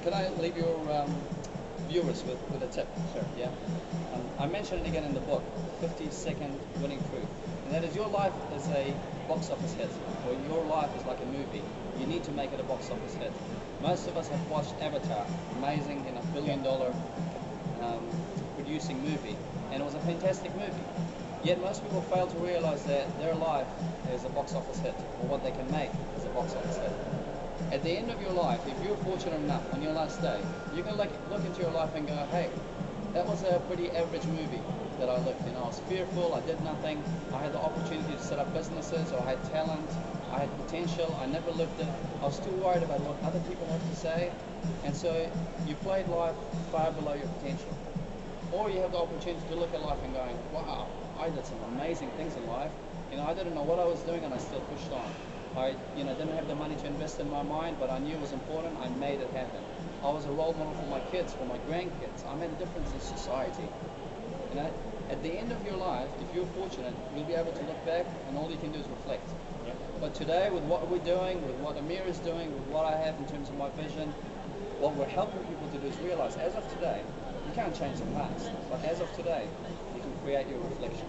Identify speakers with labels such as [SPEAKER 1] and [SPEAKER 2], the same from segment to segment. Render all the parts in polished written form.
[SPEAKER 1] Can I leave your viewers with a tip?
[SPEAKER 2] Sure.
[SPEAKER 1] Yeah. I mentioned it again in the book, 50-second winning truth. And that is, your life is a box office hit, or your life is like a movie. You need to make it a box office hit. Most of us have watched Avatar, amazing, billion-dollar producing movie, and it was a fantastic movie. Yet most people fail to realize that their life is a box office hit, or what they can make is a box office hit. At the end of your life, if you're fortunate enough on your last day, you can look into your life and go, hey, that was a pretty average movie that I lived. I was fearful, I did nothing, I had the opportunity to set up businesses, or I had talent, I had potential, I never lived it. I was too worried about what other people have to say, and so you played life far below your potential. Or you have the opportunity to look at life and going, wow, I did some amazing things in life. I didn't know what I was doing, and I still pushed on. I didn't have the money to invest in my mind, but I knew it was important. I made it happen. I was a role model for my kids, for my grandkids. I made a difference in society. At the end of your life, if you're fortunate, you'll be able to look back, and all you can do is reflect.
[SPEAKER 2] Yeah.
[SPEAKER 1] But today, with what we're doing, with what Amir is doing, with what I have in terms of my vision, what we're helping people to do is realize, as of today, you can't change the past, but as of today, you can create your reflection.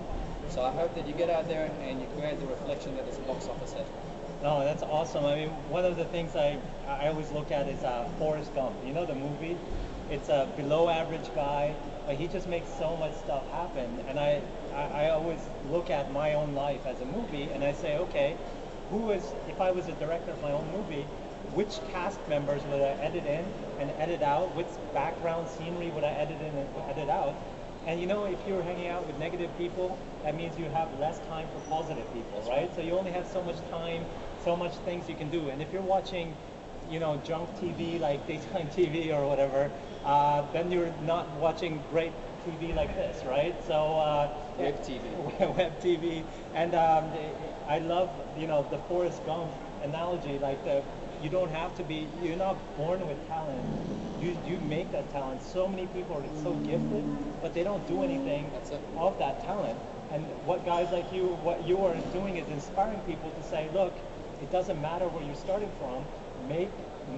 [SPEAKER 1] So I hope that you get out there and you create the reflection that is a box office hit.
[SPEAKER 2] No, that's awesome. I mean, one of the things I always look at is Forrest Gump. You know the movie? It's a below average guy, but he just makes so much stuff happen. And I always look at my own life as a movie, and I say, okay, if I was a director of my own movie, which cast members would I edit in and edit out? Which background scenery would I edit in and edit out? And if you're hanging out with negative people, that means you have less time for positive people, right? So you only have so much time, so much things you can do. And if you're watching, junk TV like daytime TV or whatever, then you're not watching great TV like this, right? So
[SPEAKER 1] Web TV.
[SPEAKER 2] Web TV. And I love, the Forrest Gump analogy, like you're not born with talent. You make that talent. So many people are so gifted, but they don't do anything of that talent. And what guys like you, what you are doing is inspiring people to say, look, it doesn't matter where you're starting from, make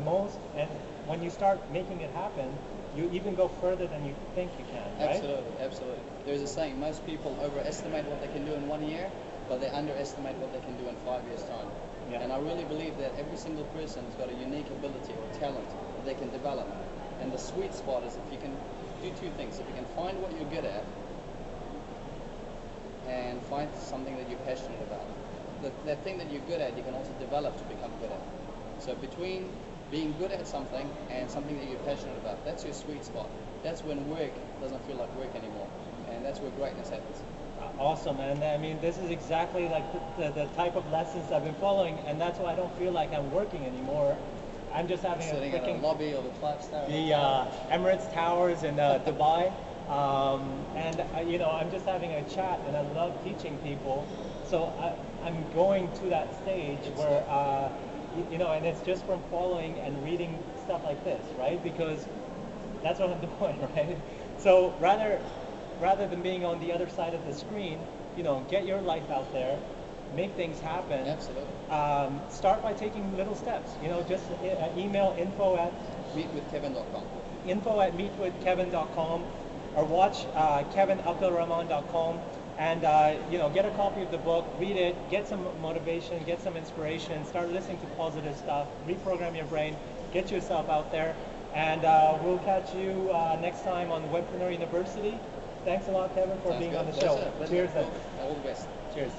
[SPEAKER 2] most, and when you start making it happen, you even go further than you think you can, right?
[SPEAKER 1] Absolutely, absolutely. There's a saying, most people overestimate what they can do in 1 year, but they underestimate what they can do in 5 years' time.
[SPEAKER 2] Yeah.
[SPEAKER 1] And I really believe that every single person has got a unique ability or talent that they can develop. And the sweet spot is if you can do two things. If you can find what you're good at and find something that you're passionate about. That thing that you're good at, you can also develop to become good at. So between being good at something and something that you're passionate about, that's your sweet spot. That's when work doesn't feel like work anymore. And that's where greatness happens.
[SPEAKER 2] Awesome, and I mean, this is exactly like the type of lessons I've been following, and that's why I don't feel like I'm working anymore. I'm just having
[SPEAKER 1] sitting
[SPEAKER 2] a freaking
[SPEAKER 1] in a lobby of the five-star
[SPEAKER 2] the Emirates Towers in Dubai, and I'm just having a chat, and I love teaching people. So I'm going to that stage where and it's just from following and reading stuff like this, right? Because that's what I'm doing, right? So rather than being on the other side of the screen, get your life out there, make things happen.
[SPEAKER 1] Absolutely.
[SPEAKER 2] Start by taking little steps. Just email
[SPEAKER 1] meetwithkevin.com.
[SPEAKER 2] info@meetwithkevin.com, or watch kevinabdulrahman.com, and get a copy of the book, read it, get some motivation, get some inspiration, start listening to positive stuff, reprogram your brain, get yourself out there, and we'll catch you next time on Webpreneur University. Thanks a lot, Kevin, for being on the show.
[SPEAKER 1] Pleasure.
[SPEAKER 2] Cheers.
[SPEAKER 1] All the best.
[SPEAKER 2] Cheers.